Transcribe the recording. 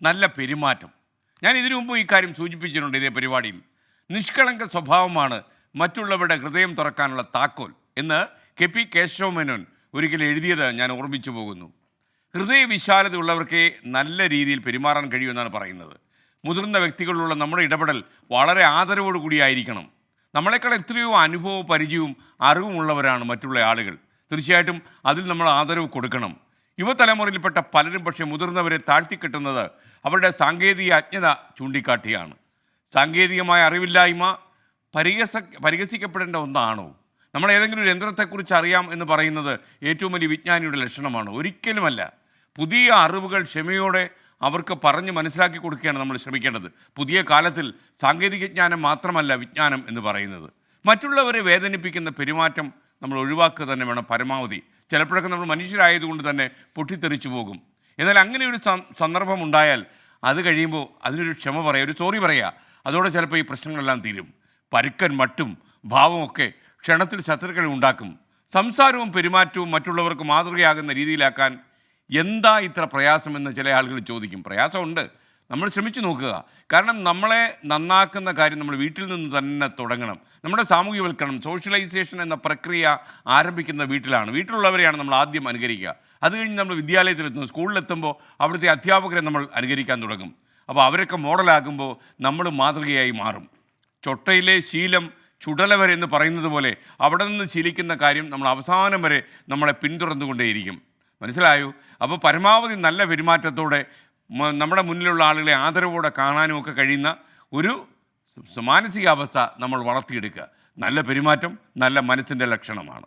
നല്ല പെരുമാറ്റം. ഞാൻ ഇതിനു മുമ്പ് ഈ കാര്യം സൂചിപ്പിച്ചിട്ടുണ്ട് ഇതേ പരിപാടിയിൽ. നിഷ്കളങ്ക സ്വഭാവമാണ് മറ്റുള്ളവരുടെ ഹൃദയം തുറക്കാനുള്ള താക്കോൽ എന്ന് KP കേശവമേനോൻ ഒരിക്കൽ എഴുതിയത് ഞാൻ ഓർമ്മിച്ചു പോകുന്നു. ഹൃദയവിശാലത ഉള്ളവർക്കേ നല്ല രീതിയിൽ പെരുമാറാൻ കഴിയുമെന്നാണ് പറയുന്നത്. മുതിർന്ന വ്യക്തികളിലുള്ള നമ്മുടെ ഇടപെടൽ വളരെ ആദരവോടുകൂടിയായിരിക്കണം. നമ്മളെക്കാൾ എത്രയോ അനുഭവവും പരിചയവും അറിവുമുള്ളവരാണ് മറ്റുള്ള ആളുകൾ. തീർച്ചയായിട്ടും അതിൽ നമ്മൾ ആദരവ് കൊടുക്കണം. യുവതലമുറയിൽപ്പെട്ട പലരും പക്ഷേ മുതിർന്നവരെ താഴ്ത്തിക്കെട്ടുന്നത് അവരുടെ സാങ്കേതിക അജ്ഞത ചൂണ്ടിക്കാട്ടിയാണ്. സാങ്കേതികമായ അറിവില്ലായ്മ പരിഹസിക്കപ്പെടേണ്ട ഒന്നാണോ? നമ്മൾ ഏതെങ്കിലും ഒരു യന്ത്രത്തെക്കുറിച്ച് അറിയാം എന്ന് പറയുന്നത് ഏറ്റവും വലിയ വിജ്ഞാനിയുടെ ലക്ഷണമാണ്? ഒരിക്കലുമല്ല. പുതിയ അറിവുകൾ ക്ഷമയോടെ അവർക്ക് പറഞ്ഞ് മനസ്സിലാക്കി കൊടുക്കുകയാണ് നമ്മൾ ശ്രമിക്കേണ്ടത്. പുതിയ കാലത്തിൽ സാങ്കേതിക ജ്ഞാനം മാത്രമല്ല വിജ്ഞാനം എന്ന് പറയുന്നത്. മറ്റുള്ളവരെ വേദനിപ്പിക്കുന്ന പെരുമാറ്റം നമ്മൾ ഒഴിവാക്കുക തന്നെ വേണം പരമാവധി. ചിലപ്പോഴൊക്കെ നമ്മൾ മനുഷ്യരായതുകൊണ്ട് തന്നെ പൊട്ടിത്തെറിച്ചു പോകും. എന്നാൽ അങ്ങനെ ഒരു സന്ദർഭം ഉണ്ടായാൽ അത് കഴിയുമ്പോൾ അതിനൊരു ക്ഷമ പറയുക, ഒരു സോറി പറയുക. അതോടെ ചിലപ്പോൾ ഈ പ്രശ്നങ്ങളെല്ലാം തീരും. പരുക്കൻ മട്ടും ഭാവമൊക്കെ ക്ഷണത്തിൽ ശത്രുക്കളെ ഉണ്ടാക്കും. സംസാരവും പെരുമാറ്റവും മറ്റുള്ളവർക്ക് മാതൃകയാകുന്ന രീതിയിലാക്കാൻ എന്താ ഇത്ര പ്രയാസമെന്ന് ചില ആളുകൾ ചോദിക്കും. പ്രയാസമുണ്ട്, നമ്മൾ ശ്രമിച്ചു നോക്കുക. കാരണം നമ്മളെ നന്നാക്കുന്ന കാര്യം നമ്മൾ വീട്ടിൽ നിന്ന് തന്നെ തുടങ്ങണം. നമ്മുടെ സാമൂഹ്യവൽക്കരണം, സോഷ്യലൈസേഷൻ എന്ന പ്രക്രിയ ആരംഭിക്കുന്ന വീട്ടിലാണ്. വീട്ടിലുള്ളവരെയാണ് നമ്മൾ ആദ്യം അനുകരിക്കുക. അത് കഴിഞ്ഞ് നമ്മൾ വിദ്യാലയത്തിലെത്തുന്നു, സ്കൂളിലെത്തുമ്പോൾ അവിടുത്തെ അധ്യാപകരെ നമ്മൾ അനുകരിക്കാൻ തുടങ്ങും. അപ്പോൾ അവരൊക്കെ മോഡലാകുമ്പോൾ നമ്മൾ മാതൃകയായി മാറും. ചൊട്ടയിലെ ശീലം ചുടല വരെ എന്ന് പറയുന്നത് പോലെ അവിടെ നിന്ന് ശീലിക്കുന്ന കാര്യം നമ്മൾ അവസാനം വരെ നമ്മളെ പിന്തുടർന്നുകൊണ്ടേയിരിക്കും. മനസ്സിലായോ? അപ്പോൾ പരമാവധി നല്ല പെരുമാറ്റത്തോടെ നമ്മുടെ മുന്നിലുള്ള ആളുകളെ ആദരവോടെ കാണാനും ഒക്കെ കഴിയുന്ന ഒരു മാനസികാവസ്ഥ നമ്മൾ വളർത്തിയെടുക്കുക. നല്ല പെരുമാറ്റം നല്ല മനസ്സിൻ്റെ ലക്ഷണമാണ്.